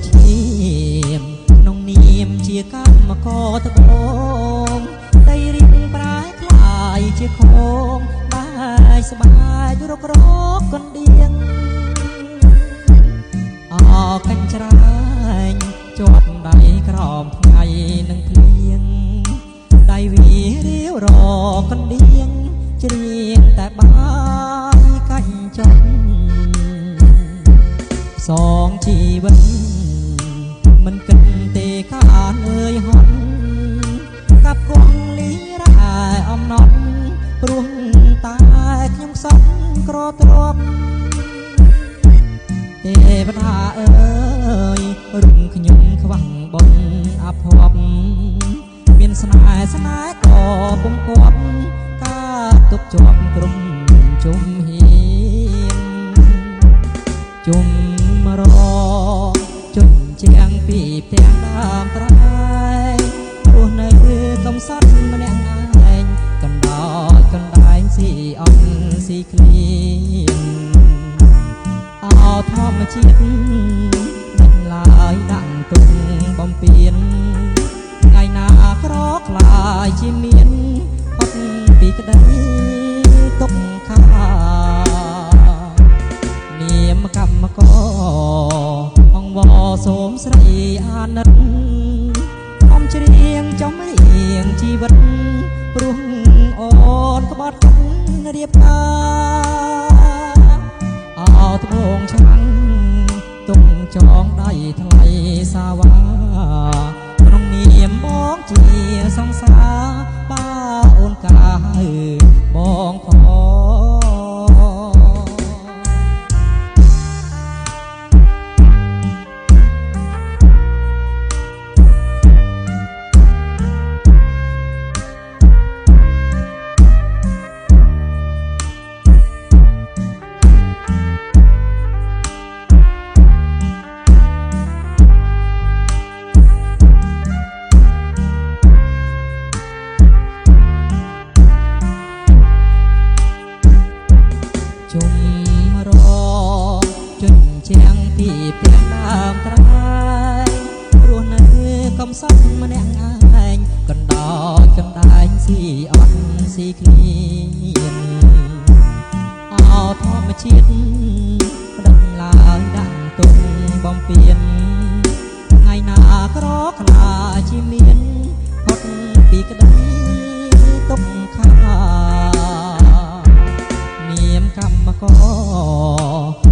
ឈាមក្នុងនាមជាកម្មករត្បូងដីរីកប្រែคล้ายជាខងបាយស្បែករករកកណ្ដៀងអកាញ់ច្រាញជាប់ដៃក្រោមថ្ងៃនឹងភ្លៀងដៃវារាវរកណ្ដៀងច្រៀងតែបាយកាញ់ចង់សងជីវិតមិនគិតទេកានអើយហត់កាប់គង់លីរ៉ែអំណត់ព្រោះតែខ្ញុំសក់ក្រទ្របទេវតាអើយរុំខ្ញុំខ្វាំងបនអភ័ព្វមានស្នេហ៍ក៏ពុំគប់ការទុកជាប់ក្រុមជុំហ៊ានជុំរជន់ជាងពីផ្ទាំងដើមត្រែងព្រោះនៅកំសត់ម្នាក់ឯងកណ្ដោចកណ្ដែងស៊ីអត់ស៊ីគ្លៀនអោធម្មជាតិដឹកឡើយដាក់ទុំបំពេញថ្ងៃណាក្រខ្លាយជាមានផុតពីក្តីទុកខានាមកម្មករអង្គវសូមស្រីអាណិតអំច្រៀងចំរៀងជីវិតព្រោះអូនក្បត់រៀបការអោត្បូងឆ្នាំងទុំចងដៃថ្លៃសាវ៉ាក្នុងនាមបងជាសង្សារបើអូនកាបងផងជុំរជន់ជាងពីផ្ទាំងដើមត្រែងព្រោះនៅកំសត់ម្នាក់ឯងកណ្ដោចកណ្ដែងស៊ីអត់ស៊ីគ្លៀនអោធម្មជាតិដឹកឡើយដាក់ទុំបំពេញថ្ងៃណាក្រខ្លាជាមានផុតពីក្តីទុកខានាមកម្មករ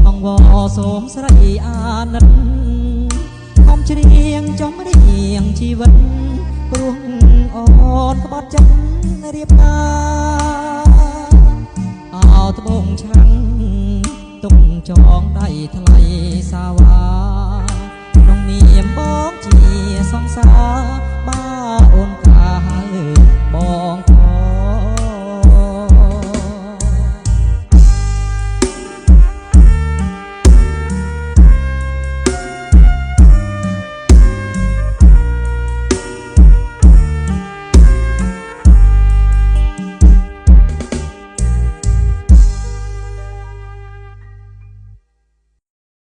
អង្គវសូមស្រីអាណិតអំច្រៀងចំរៀងជីវិតព្រោះអូនក្បត់ចិត្តរៀបការអោត្បូងឆ្នាំងទុំចងដៃថ្លៃសាវ៉ាក្នុងនាមបងជាសង្សារបើអូនកាបង